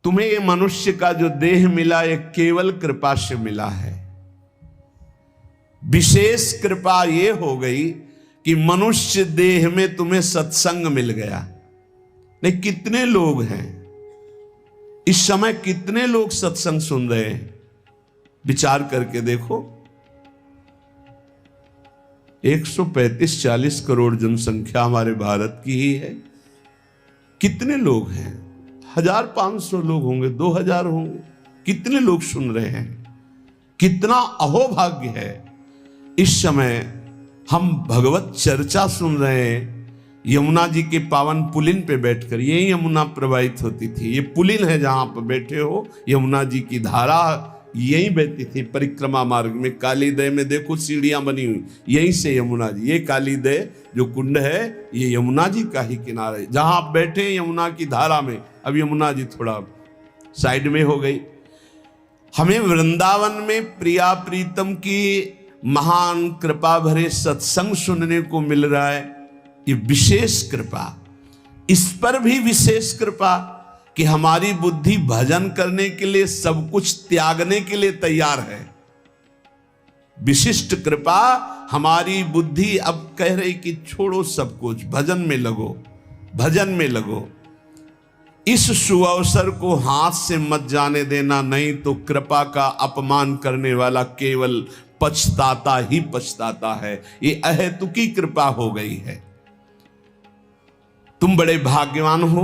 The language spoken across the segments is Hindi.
तुम्हें ये मनुष्य का जो देह मिला ये केवल कृपा से मिला है। विशेष कृपा ये हो गई कि मनुष्य देह में तुम्हें सत्संग मिल गया। नहीं, कितने लोग हैं इस समय, कितने लोग सत्संग सुन रहे हैं? विचार करके देखो। 135-40 करोड़ जनसंख्या हमारे भारत की ही है। कितने लोग हैं? 1500 लोग होंगे, 2000 होंगे। कितने लोग सुन रहे हैं? कितना अहोभाग्य है। इस समय हम भगवत चर्चा सुन रहे हैं यमुना जी के पावन पुलिन पे बैठकर। यही यमुना प्रवाहित होती थी। ये पुलिन है जहां पर बैठे हो, यमुना जी की धारा यही बहती थी परिक्रमा मार्ग में। कालीदय में देखो सीढ़ियां बनी हुई, यहीं से यमुना जी, ये कालीदय जो कुंड है ये यमुना जी का ही किनारा है। जहां आप बैठे यमुना की धारा में, अब यमुना जी थोड़ा साइड में हो गई। हमें वृंदावन में प्रिया प्रीतम की महान कृपा भरे सत्संग सुनने को मिल रहा है। ये विशेष कृपा। इस पर भी विशेष कृपा कि हमारी बुद्धि भजन करने के लिए सब कुछ त्यागने के लिए तैयार है। विशिष्ट कृपा। हमारी बुद्धि अब कह रही कि छोड़ो सब कुछ, भजन में लगो, भजन में लगो। इस सुअवसर को हाथ से मत जाने देना, नहीं तो कृपा का अपमान करने वाला केवल पछताता ही पछताता है। ये अहेतुकी कृपा हो गई है। तुम बड़े भाग्यवान हो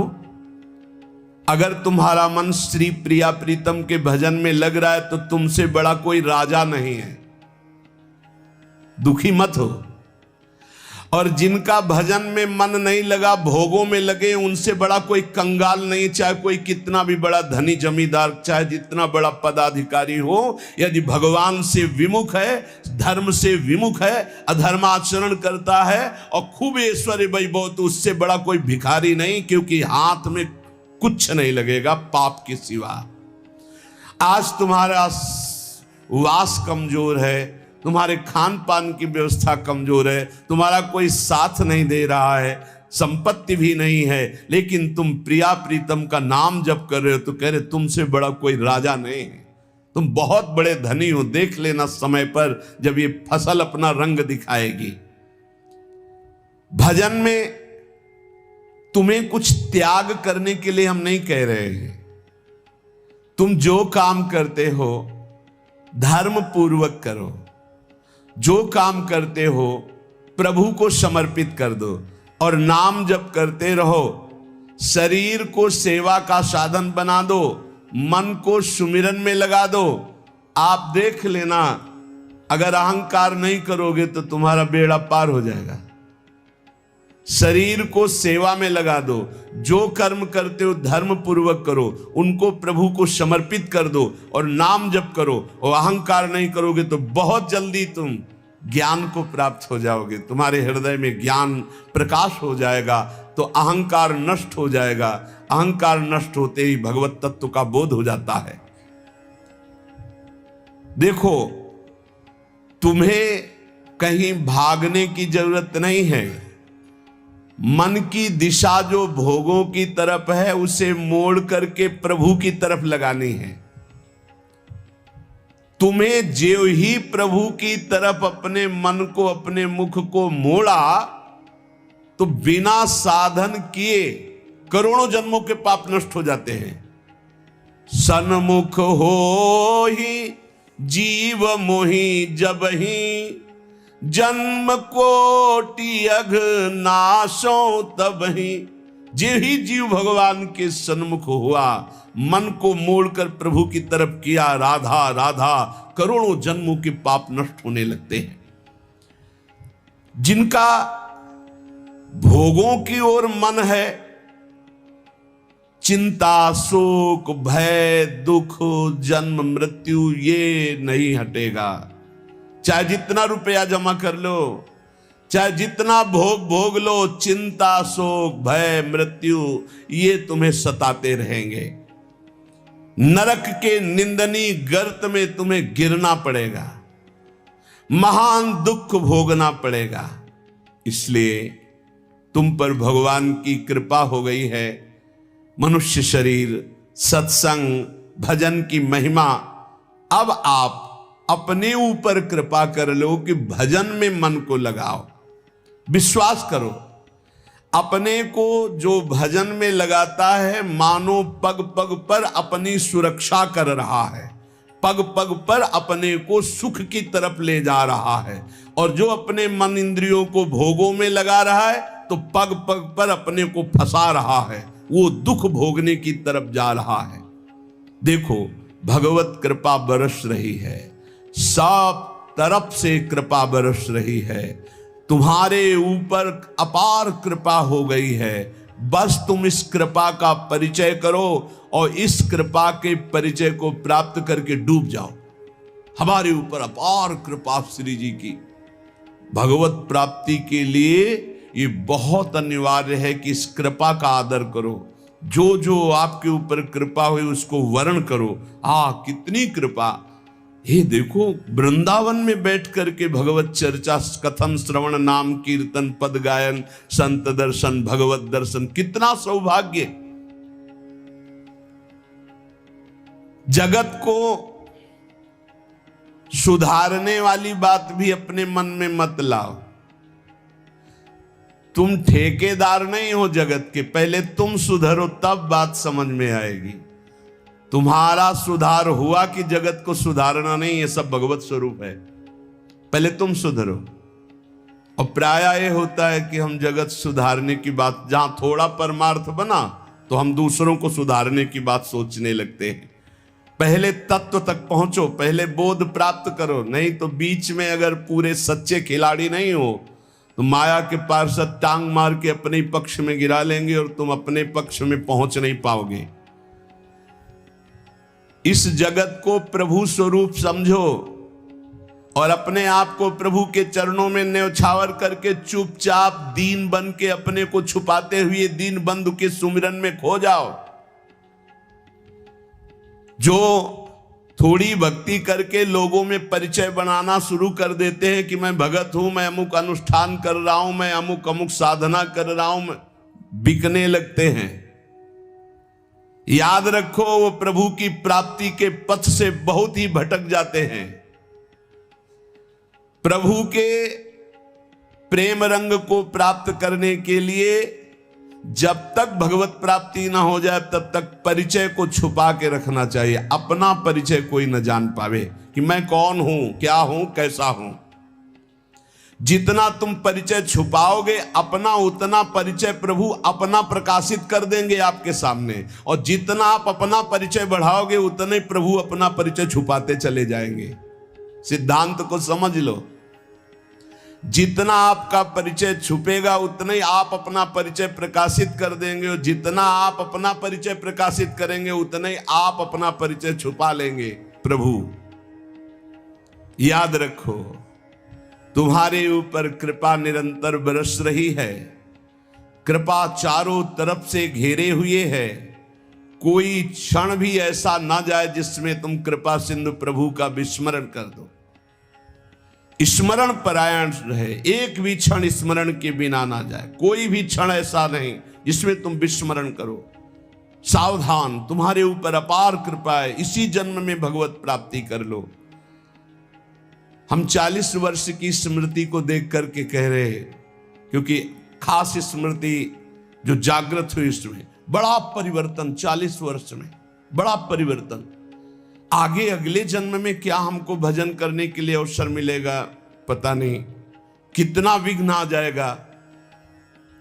अगर तुम्हारा मन श्री प्रिया प्रीतम के भजन में लग रहा है, तो तुमसे बड़ा कोई राजा नहीं है। दुखी मत हो। और जिनका भजन में मन नहीं लगा, भोगों में लगे, उनसे बड़ा कोई कंगाल नहीं। चाहे कोई कितना भी बड़ा धनी जमींदार, चाहे जितना बड़ा पदाधिकारी हो, यदि भगवान से विमुख है, धर्म से विमुख है, अधर्माचरण करता है और खूब ऐश्वर्य वैभव, तो उससे बड़ा कोई भिखारी नहीं। क्योंकि हाथ में कुछ नहीं लगेगा पाप के सिवा। आज तुम्हारा वास कमजोर है, तुम्हारे खान पान की व्यवस्था कमजोर है, तुम्हारा कोई साथ नहीं दे रहा है, संपत्ति भी नहीं है, लेकिन तुम प्रिया प्रीतम का नाम जप कर रहे हो तो कह रहे तुमसे बड़ा कोई राजा नहीं है। तुम बहुत बड़े धनी हो। देख लेना समय पर जब ये फसल अपना रंग दिखाएगी। भजन में तुम्हें कुछ त्याग करने के लिए हम नहीं कह रहे हैं। तुम जो काम करते हो धर्म पूर्वक करो। जो काम करते हो प्रभु को समर्पित कर दो और नाम जप करते रहो। शरीर को सेवा का साधन बना दो, मन को सुमिरन में लगा दो। आप देख लेना, अगर अहंकार नहीं करोगे तो तुम्हारा बेड़ा पार हो जाएगा। शरीर को सेवा में लगा दो। जो कर्म करते हो धर्म पूर्वक करो, उनको प्रभु को समर्पित कर दो और नाम जप करो। और अहंकार नहीं करोगे तो बहुत जल्दी तुम ज्ञान को प्राप्त हो जाओगे। तुम्हारे हृदय में ज्ञान प्रकाश हो जाएगा तो अहंकार नष्ट हो जाएगा। अहंकार नष्ट होते ही भगवत तत्व का बोध हो जाता है। देखो, तुम्हें कहीं भागने की जरूरत नहीं है। मन की दिशा जो भोगों की तरफ है उसे मोड़ करके प्रभु की तरफ लगानी है। तुम्हें जो ही प्रभु की तरफ अपने मन को, अपने मुख को मोड़ा, तो बिना साधन किए करोड़ों जन्मों के पाप नष्ट हो जाते हैं। सन्मुख हो ही जीव मोहि जब ही, जन्म कोटि अघ नाशो तब ही। जे ही जीव भगवान के सन्मुख हुआ, मन को मोड़कर प्रभु की तरफ किया, राधा राधा, करोड़ों जन्मों के पाप नष्ट होने लगते हैं। जिनका भोगों की ओर मन है, चिंता, शोक, भय, दुख, जन्म मृत्यु ये नहीं हटेगा। चाहे जितना रुपया जमा कर लो, चाहे जितना भोग भोग लो, चिंता, शोक, भय, मृत्यु ये तुम्हें सताते रहेंगे। नरक के निंदनीय गर्त में तुम्हें गिरना पड़ेगा, महान दुख भोगना पड़ेगा। इसलिए तुम पर भगवान की कृपा हो गई है। मनुष्य शरीर सत्संग, भजन की महिमा। अब आप अपने ऊपर कृपा कर लो कि भजन में मन को लगाओ। विश्वास करो, अपने को जो भजन में लगाता है मानो पग पग पर अपनी सुरक्षा कर रहा है, पग पग पर अपने को सुख की तरफ ले जा रहा है। और जो अपने मन इंद्रियों को भोगों में लगा रहा है तो पग पग पर अपने को फंसा रहा है, वो दुख भोगने की तरफ जा रहा है। देखो, भगवत कृपा बरस रही है, सब तरफ से कृपा बरस रही है, तुम्हारे ऊपर अपार कृपा हो गई है। बस तुम इस कृपा का परिचय करो और इस कृपा के परिचय को प्राप्त करके डूब जाओ। हमारे ऊपर अपार कृपा श्री जी की। भगवत प्राप्ति के लिए ये बहुत अनिवार्य है कि इस कृपा का आदर करो। जो जो आपके ऊपर कृपा हुई उसको वर्ण करो। कितनी कृपा। ये देखो, वृंदावन में बैठ करके भगवत चर्चा, कथन, श्रवण, नाम कीर्तन, पद गायन, संत दर्शन, भगवत दर्शन, कितना सौभाग्य। जगत को सुधारने वाली बात भी अपने मन में मत लाओ। तुम ठेकेदार नहीं हो जगत के, पहले तुम सुधरो तब बात समझ में आएगी। तुम्हारा सुधार हुआ कि जगत को सुधारना नहीं, ये सब भगवत स्वरूप है। पहले तुम सुधरो। और प्रायः ये होता है कि हम जगत सुधारने की बात, जहां थोड़ा परमार्थ बना तो हम दूसरों को सुधारने की बात सोचने लगते हैं। पहले तत्व तक पहुंचो, पहले बोध प्राप्त करो, नहीं तो बीच में अगर पूरे सच्चे खिलाड़ी नहीं हो तो माया के पार्षद टांग मार के अपने पक्ष में गिरा लेंगे और तुम अपने पक्ष में पहुंच नहीं पाओगे। इस जगत को प्रभु स्वरूप समझो और अपने आप को प्रभु के चरणों में न्यौछावर करके चुपचाप दीन बन के अपने को छुपाते हुए दीन बंधु के सुमिरन में खो जाओ। जो थोड़ी भक्ति करके लोगों में परिचय बनाना शुरू कर देते हैं कि मैं भगत हूं, मैं अमुक अनुष्ठान कर रहा हूं, मैं अमुक अमुक साधना कर रहा हूं, बिकने लगते हैं। याद रखो, वो प्रभु की प्राप्ति के पथ से बहुत ही भटक जाते हैं। प्रभु के प्रेम रंग को प्राप्त करने के लिए जब तक भगवत प्राप्ति ना हो जाए तब तक परिचय को छुपा के रखना चाहिए। अपना परिचय कोई न जान पावे कि मैं कौन हूं, क्या हूं, कैसा हूं। जितना तुम परिचय छुपाओगे अपना, उतना परिचय प्रभु अपना प्रकाशित कर देंगे आपके सामने। और जितना आप अपना परिचय बढ़ाओगे उतने प्रभु अपना परिचय छुपाते चले जाएंगे। सिद्धांत को समझ लो। जितना आपका परिचय छुपेगा उतना ही आप अपना परिचय प्रकाशित कर देंगे, और जितना आप अपना परिचय प्रकाशित करेंगे उतना ही आप अपना परिचय छुपा लेंगे। प्रभु याद रखो, तुम्हारे ऊपर कृपा निरंतर बरस रही है। कृपा चारों तरफ से घेरे हुए है। कोई क्षण भी ऐसा ना जाए जिसमें तुम कृपा सिंधु प्रभु का विस्मरण कर दो। स्मरण परायण रहे, एक भी क्षण स्मरण के बिना ना जाए। कोई भी क्षण ऐसा नहीं जिसमें तुम विस्मरण करो। सावधान, तुम्हारे ऊपर अपार कृपा है। इसी जन्म में भगवत प्राप्ति कर लो। हम 40 वर्ष की स्मृति को देख करके कह रहे हैं, क्योंकि खास स्मृति जो जागृत हुई इसमें बड़ा परिवर्तन, 40 वर्ष में बड़ा परिवर्तन। आगे अगले जन्म में क्या हमको भजन करने के लिए अवसर मिलेगा पता नहीं, कितना विघ्न आ जाएगा।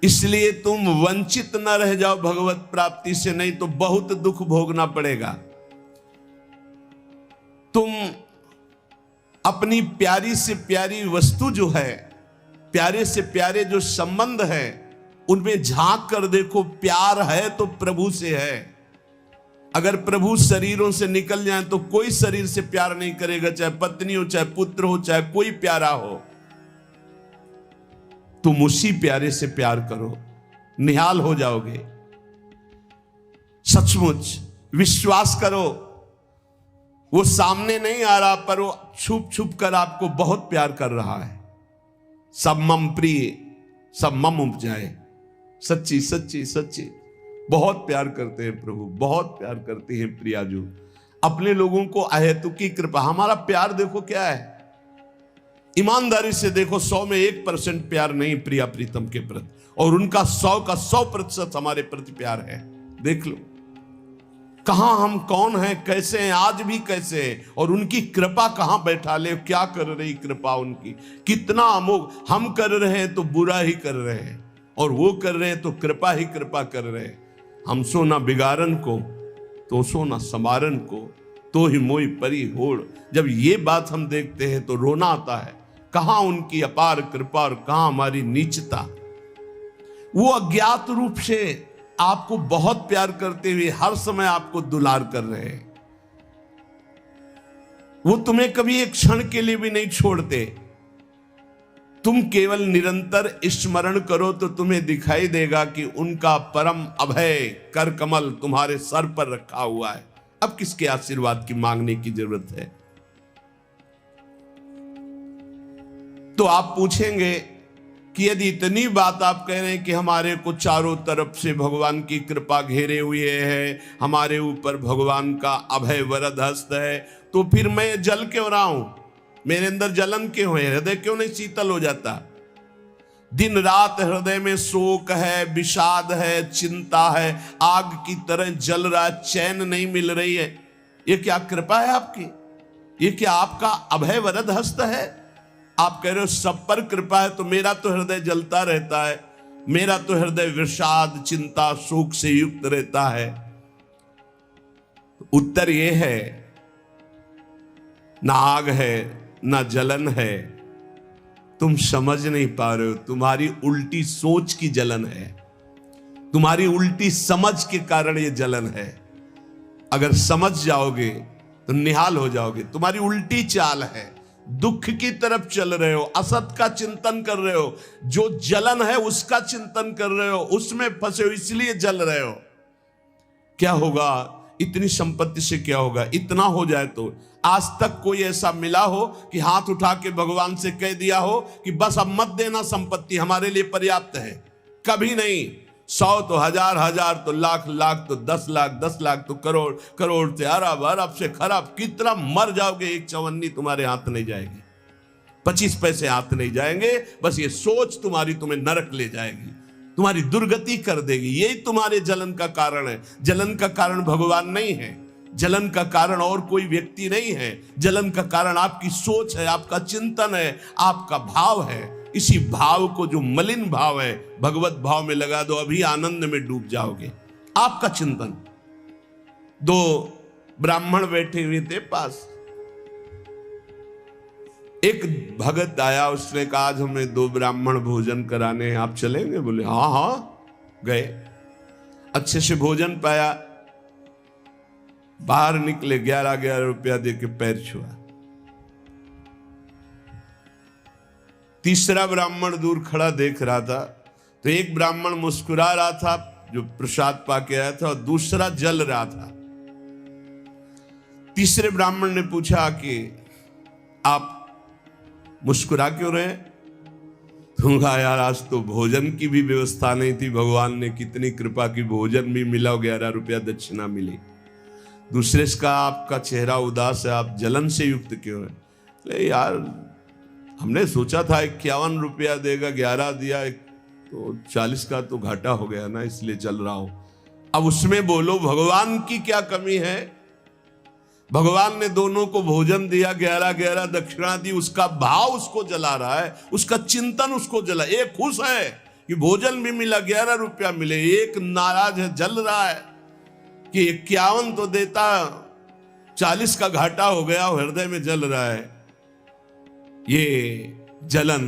इसलिए तुम वंचित न रह जाओ भगवत प्राप्ति से, नहीं तो बहुत दुख भोगना पड़ेगा। तुम अपनी प्यारी से प्यारी वस्तु जो है, प्यारे से प्यारे जो संबंध है, उनमें झांक कर देखो। प्यार है तो प्रभु से है। अगर प्रभु शरीरों से निकल जाए तो कोई शरीर से प्यार नहीं करेगा, चाहे पत्नी हो, चाहे पुत्र हो, चाहे कोई प्यारा हो। तुम उसी प्यारे से प्यार करो, निहाल हो जाओगे। सचमुच विश्वास करो, वो सामने नहीं आ रहा पर वो छुप छुप कर आपको बहुत प्यार कर रहा है। सब मम प्रिय, सब मम उपजाए। सच्ची सच्ची सच्ची बहुत प्यार करते हैं प्रभु, बहुत प्यार करते हैं प्रियाजू अपने लोगों को अहेतुकी कृपा। हमारा प्यार देखो क्या है, ईमानदारी से देखो, 100 में 1% प्यार नहीं प्रिया प्रीतम के प्रति, और उनका 100 का 100% हमारे प्रति प्यार है। देख लो कहां हम कौन हैं, कैसे हैं, आज भी कैसे हैं, और उनकी कृपा कहां बैठा ले, क्या कर रही कृपा उनकी, कितना अमोघ। हम कर रहे हैं तो बुरा ही कर रहे हैं, और वो कर रहे हैं तो कृपा ही कृपा कर रहे हैं। हम सो ना बिगाड़न को, तो सो ना समारन को, तो ही मोई परी होड़। जब ये बात हम देखते हैं तो रोना आता है, कहां उनकी अपार कृपा और कहां हमारी नीचता। वो अज्ञात रूप से आपको बहुत प्यार करते हुए हर समय आपको दुलार कर रहे हैं। वो तुम्हें कभी एक क्षण के लिए भी नहीं छोड़ते। तुम केवल निरंतर स्मरण करो तो तुम्हें दिखाई देगा कि उनका परम अभय कर कमल तुम्हारे सर पर रखा हुआ है। अब किसके आशीर्वाद की मांगने की जरूरत है? तो आप पूछेंगे कि यदि इतनी बात आप कह रहे हैं कि हमारे को चारों तरफ से भगवान की कृपा घेरे हुए है, हमारे ऊपर भगवान का अभय वरद हस्त है, तो फिर मैं जल क्यों रहा हूं, मेरे अंदर जलन क्यों है, हृदय क्यों नहीं शीतल हो जाता? दिन रात हृदय में शोक है, विषाद है, चिंता है, आग की तरह जल रहा, चैन नहीं मिल रही है। ये क्या कृपा है आपकी? ये क्या आपका अभय वरद हस्त है? आप कह रहे हो सब पर कृपा है, तो मेरा तो हृदय जलता रहता है, मेरा तो हृदय विषाद चिंता शोक से युक्त रहता है। उत्तर यह है, ना आग है ना जलन है, तुम समझ नहीं पा रहे हो, तुम्हारी उल्टी सोच की जलन है, तुम्हारी उल्टी समझ के कारण ये जलन है। अगर समझ जाओगे तो निहाल हो जाओगे। तुम्हारी उल्टी चाल है, दुख की तरफ चल रहे हो, असत का चिंतन कर रहे हो, जो जलन है उसका चिंतन कर रहे हो, उसमें फंसे हो, इसलिए जल रहे हो। क्या होगा? इतनी संपत्ति से क्या होगा? इतना हो जाए तो आज तक कोई ऐसा मिला हो कि हाथ उठा के भगवान से कह दिया हो कि बस अब मत देना, संपत्ति हमारे लिए पर्याप्त है? कभी नहीं। 100 तो हजार, हजार तो लाख, लाख तो 10 लाख, 10 लाख तो करोड़, करोड़ से अरब, अरब से खरब। कितना मर जाओगे, एक चवन्नी तुम्हारे हाथ नहीं जाएगी, 25 पैसे हाथ नहीं जाएंगे। बस ये सोच तुम्हारी तुम्हें नरक ले जाएगी, तुम्हारी दुर्गति कर देगी। यही तुम्हारे जलन का कारण है। जलन का कारण भगवान नहीं है, जलन का कारण और कोई व्यक्ति नहीं है, जलन का कारण आपकी सोच है, आपका चिंतन है, आपका भाव है। इसी भाव को, जो मलिन भाव है, भगवत भाव में लगा दो, अभी आनंद में डूब जाओगे। आपका चिंतन। 2 ब्राह्मण बैठे हुए थे पास, एक भगत आया, उसने कहा आज हमें 2 ब्राह्मण भोजन कराने हैं, आप चलेंगे? बोले हाँ हाँ। गए, अच्छे से भोजन पाया, बाहर निकले, 11 रुपया दे के पैर छुआ। तीसरा ब्राह्मण दूर खड़ा देख रहा था, तो एक ब्राह्मण मुस्कुरा रहा था जो प्रसाद पाके आया था, और दूसरा जल रहा था। तीसरे ब्राह्मण ने पूछा कि आप मुस्कुरा क्यों रहे? तुम कहा यार आज तो भोजन की भी व्यवस्था नहीं थी, भगवान ने कितनी कृपा की, भोजन भी मिला, 11 रुपया दक्षिणा मिली। दूसरे का आपका चेहरा उदास है, आप जलन से युक्त क्यों है? ले यार हमने सोचा था 51 रुपया देगा, 11 दिया, तो 40 का तो घाटा हो गया ना, इसलिए चल रहा हूं। अब उसमें बोलो भगवान की क्या कमी है? भगवान ने दोनों को भोजन दिया, 11 दक्षिणा दी, उसका भाव उसको जला रहा है, उसका चिंतन उसको जला। एक खुश है कि भोजन भी मिला, 11 रुपया मिले, एक नाराज है, जल रहा है कि 51 तो देता, 40 का घाटा हो गया, हृदय में जल रहा है। ये जलन,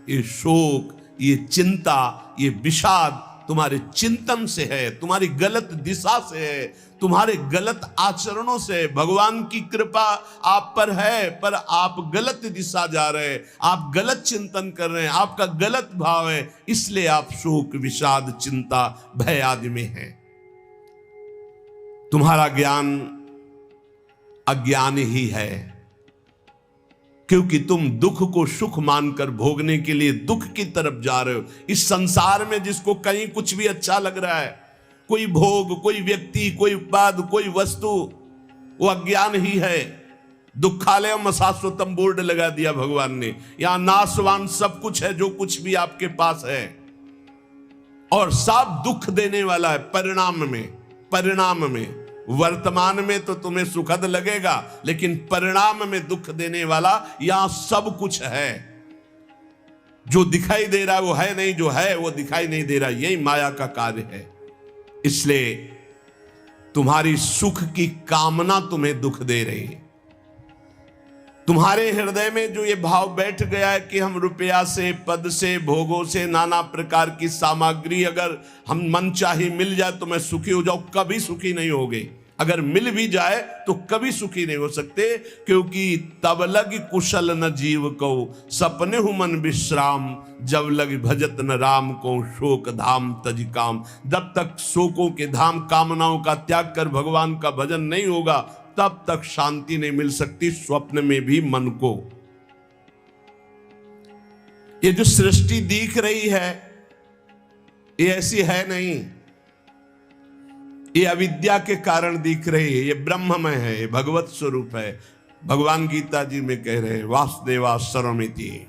ये शोक, ये चिंता, ये विषाद तुम्हारे चिंतन से है, तुम्हारी गलत दिशा से है, तुम्हारे गलत आचरणों से। भगवान की कृपा आप पर है, पर आप गलत दिशा जा रहे हैं, आप गलत चिंतन कर रहे हैं, आपका गलत भाव है, इसलिए आप शोक विषाद चिंता भय आदि में हैं। तुम्हारा ज्ञान अज्ञान ही है, क्योंकि तुम दुख को सुख मानकर भोगने के लिए दुख की तरफ जा रहे हो। इस संसार में जिसको कहीं कुछ भी अच्छा लग रहा है, कोई भोग, कोई व्यक्ति, कोई पद, कोई वस्तु, वो अज्ञान ही है। दुखालयम शाश्वतम बोर्ड लगा दिया भगवान ने। यहां नाशवान सब कुछ है, जो कुछ भी आपके पास है, और सब दुख देने वाला है परिणाम में। परिणाम में, वर्तमान में तो तुम्हें सुखद लगेगा, लेकिन परिणाम में दुख देने वाला यहां सब कुछ है। जो दिखाई दे रहा है वो है नहीं, जो है वो दिखाई नहीं दे रहा। यही माया का कार्य है। इसलिए तुम्हारी सुख की कामना तुम्हें दुख दे रही है। तुम्हारे हृदय में जो ये भाव बैठ गया है कि हम रुपया से, पद से, भोगों से, नाना प्रकार की सामग्री अगर हम मन चाहे मिल जाए तो मैं सुखी हो जाऊं, कभी सुखी नहीं होगे। अगर मिल भी जाए तो कभी सुखी नहीं हो सकते, क्योंकि तब लग कुशल न जीव को, सपने हु मन विश्राम, जब लग भजत न राम को, शोक धाम तज काम। जब तक शोकों के धाम, कामनाओं का त्याग कर भगवान का भजन नहीं होगा, तब तक शांति नहीं मिल सकती स्वप्न में भी मन को। ये जो सृष्टि दिख रही है ये ऐसी है नहीं, ये अविद्या के कारण दिख रही है। ये ब्रह्ममय है, ये भगवत स्वरूप है। भगवान गीता जी में कह रहे हैं वासुदेवा सर्वमिति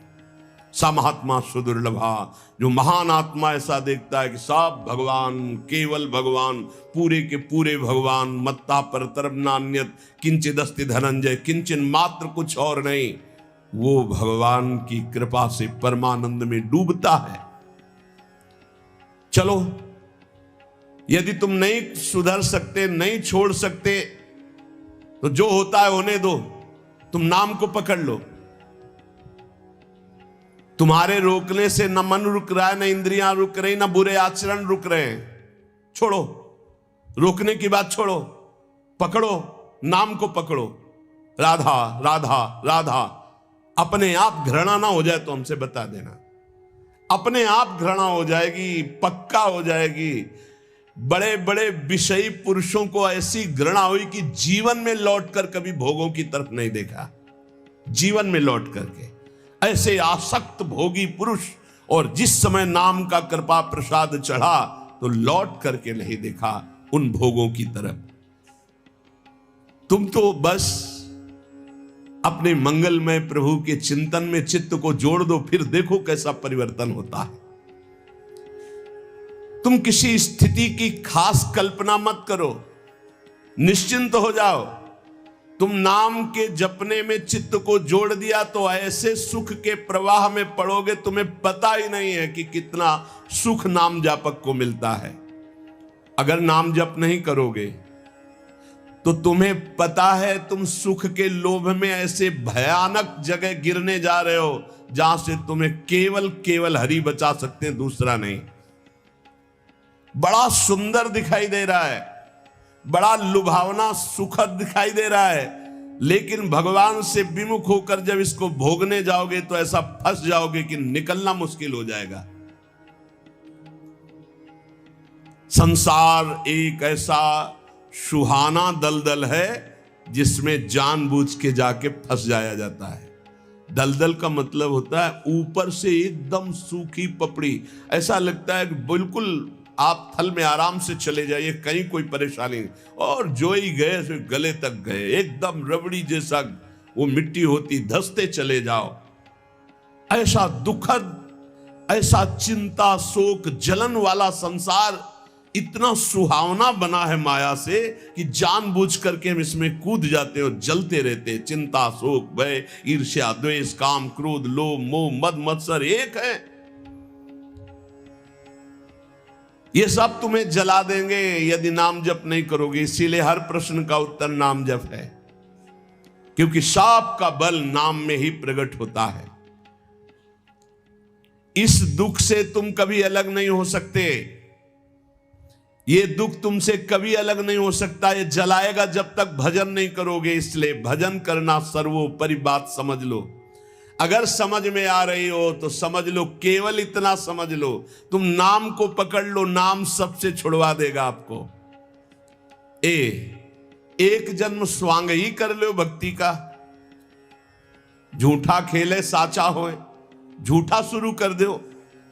सा महात्मा सुदुर्लभा। जो महान आत्मा ऐसा देखता है कि सब भगवान, केवल भगवान, पूरे के पूरे भगवान, मत्ता पर तरब नान्यत किंचिदस्ति धनंजय, किंचन मात्र कुछ और नहीं, वो भगवान की कृपा से परमानंद में डूबता है। चलो, यदि तुम नहीं सुधर सकते, नहीं छोड़ सकते, तो जो होता है होने दो। तुम नाम को पकड़ लो। तुम्हारे रोकने से न मन रुक रहा है, न इंद्रियां रुक रही, न बुरे आचरण रुक रहे हैं। छोड़ो, रोकने की बात छोड़ो, पकड़ो, नाम को पकड़ो। राधा राधा राधा। अपने आप घृणा ना हो जाए तो हमसे बता देना। अपने आप घृणा हो जाएगी, पक्का हो जाएगी। बड़े बड़े विषयी पुरुषों को ऐसी घृणा हुई कि जीवन में लौटकर कभी भोगों की तरफ नहीं देखा। जीवन में लौट करके ऐसे आसक्त भोगी पुरुष, और जिस समय नाम का कृपा प्रसाद चढ़ा तो लौट करके नहीं देखा उन भोगों की तरफ। तुम तो बस अपने मंगलमय प्रभु के चिंतन में चित्त को जोड़ दो, फिर देखो कैसा परिवर्तन होता है। तुम किसी स्थिति की खास कल्पना मत करो, निश्चिंत हो जाओ। तुम नाम के जपने में चित्त को जोड़ दिया तो ऐसे सुख के प्रवाह में पड़ोगे, तुम्हें पता ही नहीं है कि कितना सुख नाम जापक को मिलता है। अगर नाम जप नहीं करोगे तो तुम्हें पता है तुम सुख के लोभ में ऐसे भयानक जगह गिरने जा रहे हो जहां से तुम्हें केवल केवल हरि बचा सकते हैं, दूसरा नहीं। बड़ा सुंदर दिखाई दे रहा है, बड़ा लुभावना सुखद दिखाई दे रहा है, लेकिन भगवान से विमुख होकर जब इसको भोगने जाओगे तो ऐसा फंस जाओगे कि निकलना मुश्किल हो जाएगा। संसार एक ऐसा सुहाना दलदल है जिसमें जानबूझ के जाके फंस जाया जाता है। दलदल का मतलब होता है ऊपर से एकदम सूखी पपड़ी, ऐसा लगता है कि बिल्कुल आप थल में आराम से चले जाइए, कहीं कोई परेशानी नहीं, और जो ही गए सो गले तक गए, एकदम रबड़ी जैसा वो मिट्टी होती, धंसते चले जाओ। ऐसा दुखद, ऐसा चिंता, शोक, जलन वाला संसार इतना सुहावना बना है माया से कि जानबूझ करके हम इसमें कूद जाते और जलते रहते। चिंता, शोक, भय, ईर्ष्या, द्वेष, काम, क्रोध, लोभ, मोह, मद, मत्सर एक है। ये सब तुम्हें जला देंगे यदि नाम जप नहीं करोगे। इसीलिए हर प्रश्न का उत्तर नाम जप है, क्योंकि सब का बल नाम में ही प्रकट होता है। इस दुख से तुम कभी अलग नहीं हो सकते। ये दुख तुमसे कभी अलग नहीं हो सकता। ये जलाएगा जब तक भजन नहीं करोगे। इसलिए भजन करना सर्वोपरि बात समझ लो। अगर समझ में आ रही हो तो समझ लो, केवल इतना समझ लो, तुम नाम को पकड़ लो, नाम सबसे छुड़वा देगा आपको। एक जन्म स्वांग ही कर लो भक्ति का। झूठा खेले साचा होए, झूठा शुरू कर दो,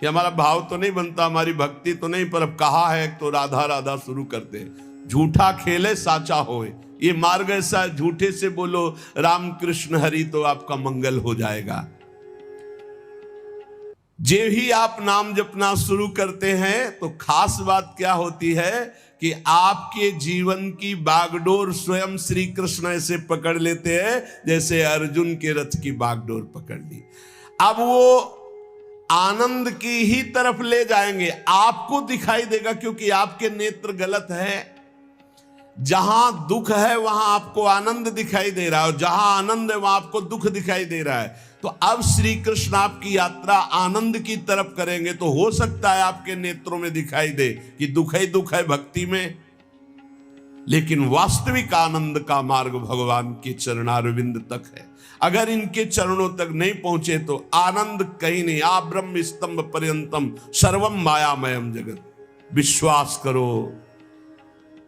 ये हमारा भाव तो नहीं बनता, हमारी भक्ति तो नहीं, पर अब कहा है तो राधा राधा शुरू करते हैं। झूठा खेले साचा होए, ये मार्ग ऐसा, झूठे से बोलो राम कृष्ण हरि तो आपका मंगल हो जाएगा। जे ही आप नाम जपना शुरू करते हैं तो खास बात क्या होती है कि आपके जीवन की बागडोर स्वयं श्री कृष्ण ऐसे पकड़ लेते हैं जैसे अर्जुन के रथ की बागडोर पकड़ ली। अब वो आनंद की ही तरफ ले जाएंगे, आपको दिखाई देगा क्योंकि आपके नेत्र गलत है। जहां दुख है वहां आपको आनंद दिखाई दे रहा है और जहां आनंद है वहां आपको दुख दिखाई दे रहा है। तो अब श्री कृष्ण आपकी यात्रा आनंद की तरफ करेंगे तो हो सकता है आपके नेत्रों में दिखाई दे कि दुख ही दुख है भक्ति में, लेकिन वास्तविक आनंद का मार्ग भगवान के चरणारविंद तक है। अगर इनके चरणों तक नहीं पहुंचे तो आनंद कहीं नहीं। आ ब्रह्म स्तंभ पर्यंतम सर्वम मायामयम जगत। विश्वास करो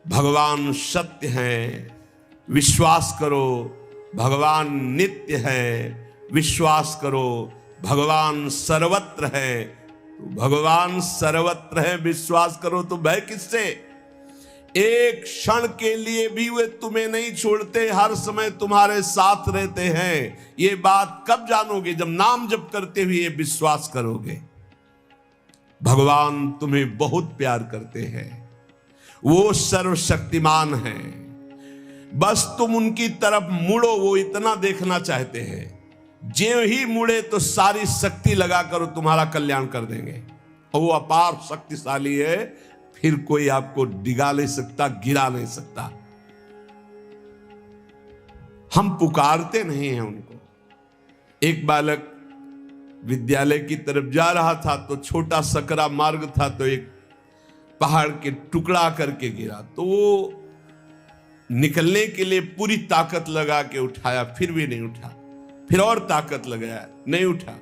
भगवान सत्य है, विश्वास करो भगवान नित्य है, विश्वास करो भगवान सर्वत्र है। तो भगवान सर्वत्र है, विश्वास करो तो भय किससे? एक क्षण के लिए भी वे तुम्हें नहीं छोड़ते, हर समय तुम्हारे साथ रहते हैं। ये बात कब जानोगे? जब नाम जप करते हुए विश्वास करोगे। भगवान तुम्हें बहुत प्यार करते हैं, वो सर्वशक्तिमान हैं। बस तुम उनकी तरफ मुड़ो, वो इतना देखना चाहते हैं। जो ही मुड़े तो सारी शक्ति लगाकर तुम्हारा कल्याण कर देंगे। और वो अपार शक्तिशाली है, फिर कोई आपको डिगा नहीं सकता, गिरा नहीं सकता। हम पुकारते नहीं हैं उनको। एक बालक विद्यालय की तरफ जा रहा था तो छोटा सकरा मार्ग था, तो एक पहाड़ के टुकड़ा करके गिरा, तो वो निकलने के लिए पूरी ताकत लगा के उठाया, फिर भी नहीं उठा। फिर और ताकत लगाया, नहीं उठा।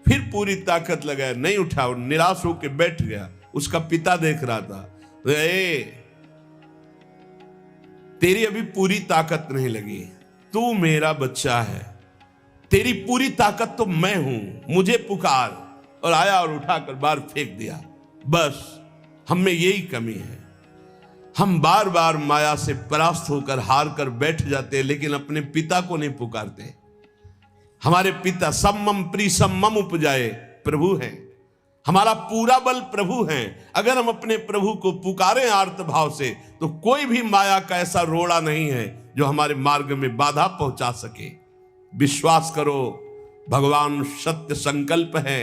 फिर पूरी ताकत लगाया, नहीं उठा और निराश होकर बैठ गया। उसका पिता देख रहा था, तेरी अभी पूरी ताकत नहीं लगी, तू मेरा बच्चा है, तेरी पूरी ताकत तो मैं हूं, मुझे पुकार। और आया और उठाकर बाहर फेंक दिया। बस हम में यही कमी है, हम बार बार माया से परास्त होकर हार कर बैठ जाते हैं, लेकिन अपने पिता को नहीं पुकारते। हमारे पिता सम्मम प्रीसम्मम उपजाए प्रभु हैं, हमारा पूरा बल प्रभु हैं। अगर हम अपने प्रभु को पुकारें आर्त भाव से तो कोई भी माया का ऐसा रोड़ा नहीं है जो हमारे मार्ग में बाधा पहुंचा सके। विश्वास करो भगवान सत्य संकल्प है।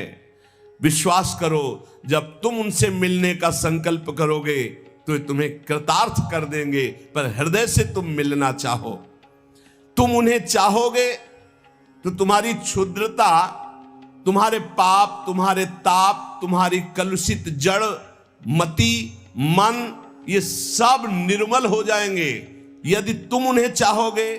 विश्वास करो जब तुम उनसे मिलने का संकल्प करोगे तो तुम्हें कृतार्थ कर देंगे, पर हृदय से तुम मिलना चाहो। तुम उन्हें चाहोगे तो तुम्हारी क्षुद्रता, तुम्हारे पाप, तुम्हारे ताप, तुम्हारी कलुषित जड़ मति मन, ये सब निर्मल हो जाएंगे। यदि तुम उन्हें चाहोगे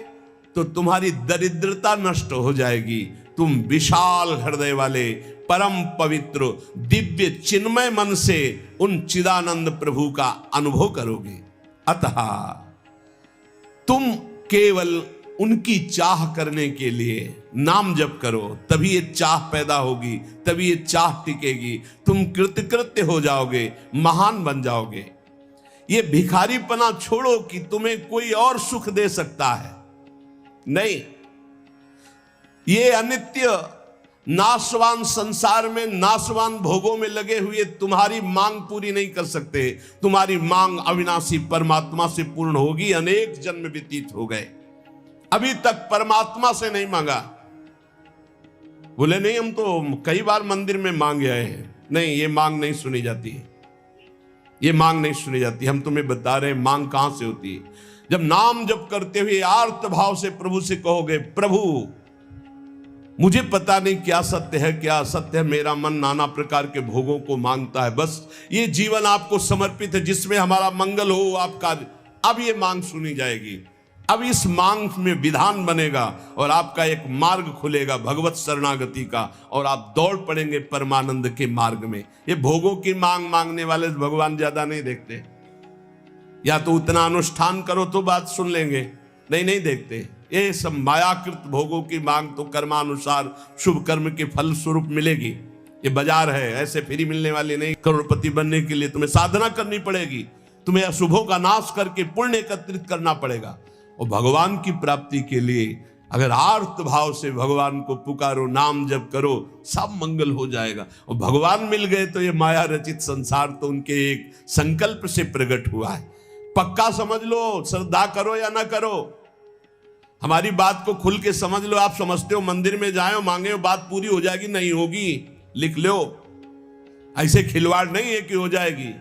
तो तुम्हारी दरिद्रता नष्ट हो जाएगी। तुम विशाल हृदय वाले परम पवित्र दिव्य चिन्मय मन से उन चिदानंद प्रभु का अनुभव करोगे। अतः तुम केवल उनकी चाह करने के लिए नाम जप करो, तभी ये चाह पैदा होगी, तभी ये चाह टिकेगी। तुम कृतकृत्य हो जाओगे, महान बन जाओगे। ये भिखारीपना छोड़ो कि तुम्हें कोई और सुख दे सकता है, नहीं। ये अनित्य नाशवान संसार में नाशवान भोगों में लगे हुए तुम्हारी मांग पूरी नहीं कर सकते। तुम्हारी मांग अविनाशी परमात्मा से पूर्ण होगी। अनेक जन्म व्यतीत हो गए, अभी तक परमात्मा से नहीं मांगा। बोले नहीं, हम तो कई बार मंदिर में मांग आए हैं। नहीं, ये मांग नहीं सुनी जाती है, ये मांग नहीं सुनी जाती। हम तुम्हें बता रहे हैं मांग कहां से होती है। जब नाम जप करते हुए आर्त भाव से प्रभु से कहोगे, प्रभु मुझे पता नहीं क्या सत्य है क्या असत्य है, मेरा मन नाना प्रकार के भोगों को मांगता है, बस ये जीवन आपको समर्पित है जिसमें हमारा मंगल हो आपका। अब ये मांग सुनी जाएगी। अब इस मांग में विधान बनेगा और आपका एक मार्ग खुलेगा भगवत शरणागति का, और आप दौड़ पड़ेंगे परमानंद के मार्ग में। ये भोगों की मांग मांगने वाले भगवान ज्यादा नहीं देखते। या तो उतना अनुष्ठान करो तो बात सुन लेंगे, नहीं देखते। ये सब मायाकृत भोगों की मांग तो कर्मानुसार शुभ कर्म के फल स्वरूप मिलेगी, ये बाजार है, ऐसे फ्री मिलने वाले नहीं। करोड़पति बनने के लिए तुम्हें साधना करनी पड़ेगी, तुम्हें अशुभों का नाश करके पुण्य एकत्रित करना पड़ेगा। और भगवान की प्राप्ति के लिए अगर आर्त भाव से भगवान को पुकारो, नाम जप करो, सब मंगल हो जाएगा। और भगवान मिल गए तो ये माया रचित संसार तो उनके एक संकल्प से प्रकट हुआ है। पक्का समझ लो, श्रद्धा करो या ना करो, हमारी बात को खुल के समझ लो। आप समझते हो मंदिर में जाए मांगे बात पूरी हो जाएगी, नहीं होगी, लिख लो। ऐसे खिलवाड़ नहीं है कि हो जाएगी।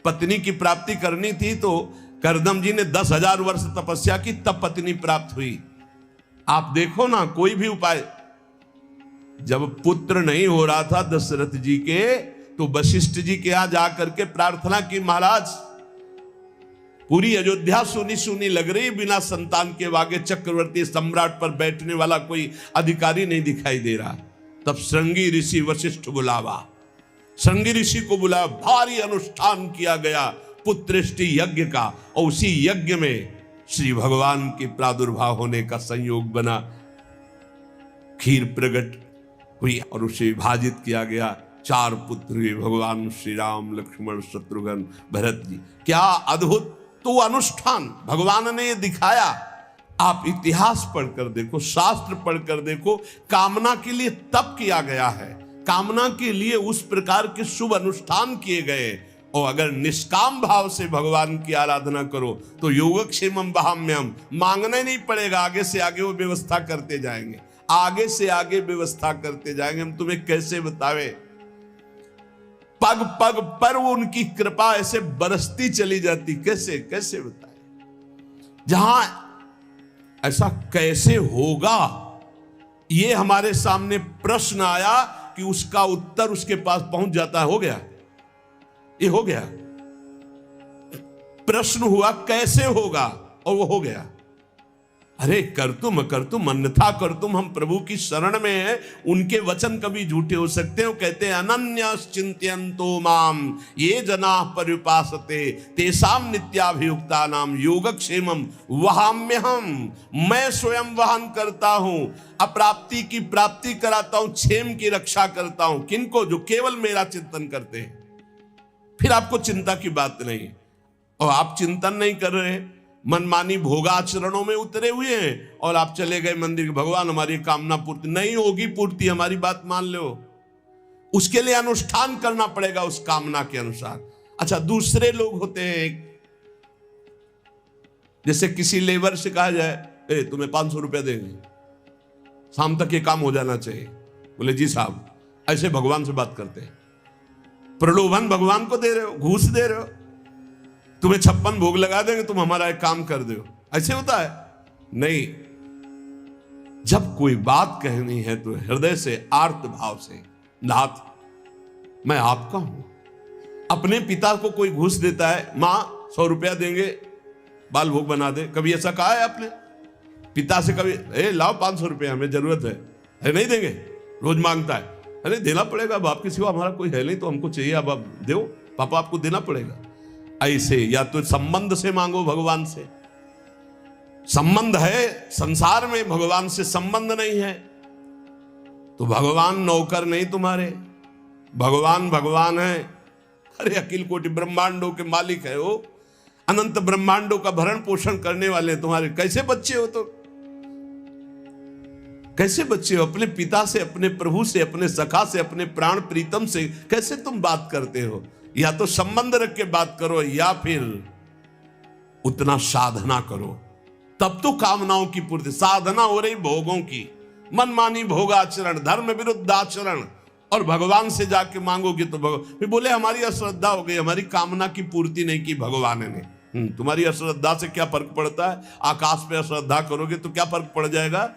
पत्नी की प्राप्ति करनी थी तो करदम जी ने 10,000 वर्ष तपस्या की, तब पत्नी प्राप्त हुई। आप देखो ना, कोई भी उपाय। जब पुत्र नहीं हो रहा था दशरथ जी के, तो वशिष्ठ जी के यहां जाकर के प्रार्थना की, महाराज पूरी अयोध्या सुनी सुनी लग रही, बिना संतान के आगे चक्रवर्ती सम्राट पर बैठने वाला कोई अधिकारी नहीं दिखाई दे रहा। तब श्रृंगी ऋषि वशिष्ठ बुलावा, श्रृंगी ऋषि को बुलाया, भारी अनुष्ठान किया गया पुत्रेष्टि यज्ञ का। और उसी यज्ञ में श्री भगवान के प्रादुर्भाव होने का संयोग बना, खीर प्रकट हुई और उसे विभाजित किया गया। 4 पुत्र हुए, भगवान श्री राम, लक्ष्मण, शत्रुघ्न, भरत जी। क्या अद्भुत तो अनुष्ठान भगवान ने दिखाया। आप इतिहास पढ़कर देखो, शास्त्र पढ़कर देखो, कामना के लिए तप किया गया है, कामना के लिए उस प्रकार के शुभ अनुष्ठान किए गए। और अगर निष्काम भाव से भगवान की आराधना करो तो योगक्षेमम वहाम्यम, मांगना नहीं पड़ेगा, आगे से आगे वो व्यवस्था करते जाएंगे, आगे से आगे व्यवस्था करते जाएंगे। हम तुम्हें कैसे बतावे, पग पग पर वो उनकी कृपा ऐसे बरसती चली जाती, कैसे कैसे बताए। जहां ऐसा कैसे होगा, ये हमारे सामने प्रश्न आया कि उसका उत्तर उसके पास पहुंच जाता है। हो गया, ये हो गया। प्रश्न हुआ कैसे होगा, और वो हो गया। अरे कर तुम अन्यथा कर तुम, हम प्रभु की शरण में हैं, उनके वचन कभी झूठे हो सकते हैं। कहते हैं अनन्यश्चिन्तयन्तो माम ये जना पर्युपासते तेषाम नित्याभियुक्ता नाम योगक्षेमम वहाम्यहम, मैं स्वयं वहन करता हूं, अप्राप्ति की प्राप्ति कराता हूं, क्षेम की रक्षा करता हूं। किनको? जो केवल मेरा चिंतन करते हैं। फिर आपको चिंता की बात नहीं, और आप चिंतन नहीं कर रहे, मनमानी भोगाचरणों में उतरे हुए हैं, और आप चले गए मंदिर, भगवान हमारी कामना पूर्ति नहीं होगी, पूर्ति हमारी बात मान लो। उसके लिए अनुष्ठान करना पड़ेगा उस कामना के अनुसार। अच्छा, दूसरे लोग होते हैं, जैसे किसी लेबर से कहा जाए तुम्हें 500 रुपया देंगे, शाम तक ये काम हो जाना चाहिए। बोले जी साहब, ऐसे भगवान से बात करते हैं। प्रलोभन भगवान को दे रहे हो, घूस दे रहे हो। तुम्हें 56 भोग लगा देंगे, तुम हमारा एक काम कर दो, ऐसे होता है? नहीं। जब कोई बात कहनी है तो हृदय से, आर्त भाव से, नाथ मैं आपका हूं। अपने पिता को कोई घूस देता है, मां 100 रुपया देंगे बाल भोग बना दे, कभी ऐसा कहा है आपने पिता से? कभी लाओ 500 रुपया, हमें जरूरत है नहीं देंगे, रोज मांगता है, अरे देना पड़ेगा, अब आपके सिवा हमारा कोई है नहीं तो हमको चाहिए, अब आप दो, पापा आपको देना पड़ेगा। ऐसे या तो संबंध से मांगो, भगवान से संबंध है, संसार में भगवान से संबंध नहीं है तो भगवान नौकर नहीं तुम्हारे, भगवान भगवान है। अरे अखिल कोटि ब्रह्मांडों के मालिक है वो, अनंत ब्रह्मांडों का भरण पोषण करने वाले तुम्हारे कैसे बच्चे हो? तो कैसे बच्चे हो? अपने पिता से, अपने प्रभु से, अपने सखा से, अपने प्राण प्रीतम से कैसे तुम बात करते हो? या तो संबंध रख के बात करो, या फिर उतना साधना करो, तब तो कामनाओं की पूर्ति। साधना हो रही भोगों की, मनमानी भोगाचरण, धर्म विरुद्ध आचरण, और भगवान से जाके मांगोगे तो भगवान फिर बोले हमारी अश्रद्धा हो गई, हमारी कामना की पूर्ति नहीं की भगवान ने। तुम्हारी अश्रद्धा से क्या फर्क पड़ता है? आकाश पे अश्रद्धा करोगे तो क्या फर्क पड़ जाएगा?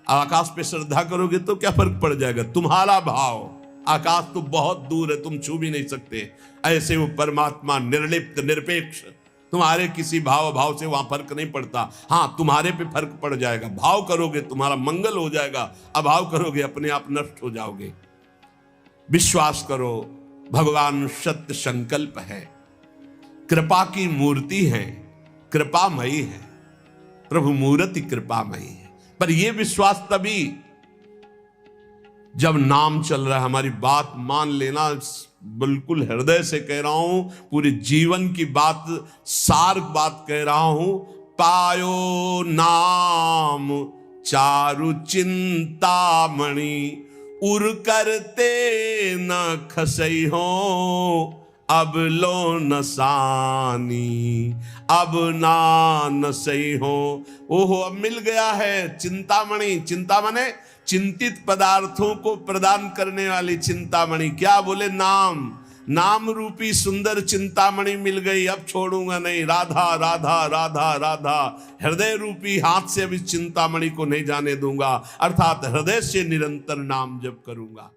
आकाश पे श्रद्धा करोगे तो क्या फर्क पड़ जाएगा? तुम्हारा भाव, आकाश तो बहुत दूर है, तुम छू भी नहीं सकते। ऐसे वो परमात्मा निर्लिप्त, निरपेक्ष, तुम्हारे किसी भाव से वहां फर्क नहीं पड़ता। हाँ, तुम्हारे पे फर्क पड़ जाएगा। भाव करोगे तुम्हारा मंगल हो जाएगा, अभाव करोगे अपने आप नष्ट हो जाओगे। विश्वास करो, भगवान सत्य संकल्प है, कृपा की मूर्ति है, कृपामयी है, प्रभु मूर्ति कृपामयी है। पर यह विश्वास तभी जब नाम चल रहा है, हमारी बात मान लेना, बिल्कुल हृदय से कह रहा हूं, पूरे जीवन की बात, सार बात कह रहा हूं। पायो नाम चारु चिंतामणि, उर करते न खसई हो, अब लो नसानी, अब ना नसई हो। ओहो, अब मिल गया है चिंतामणि। चिंता माने चिंतित पदार्थों को प्रदान करने वाली चिंतामणि। क्या बोले? नाम। नाम रूपी सुंदर चिंतामणि मिल गई, अब छोड़ूंगा नहीं। राधा राधा राधा राधा, हृदय रूपी हाथ से अब इस चिंतामणि को नहीं जाने दूंगा, अर्थात हृदय से निरंतर नाम जप करूंगा।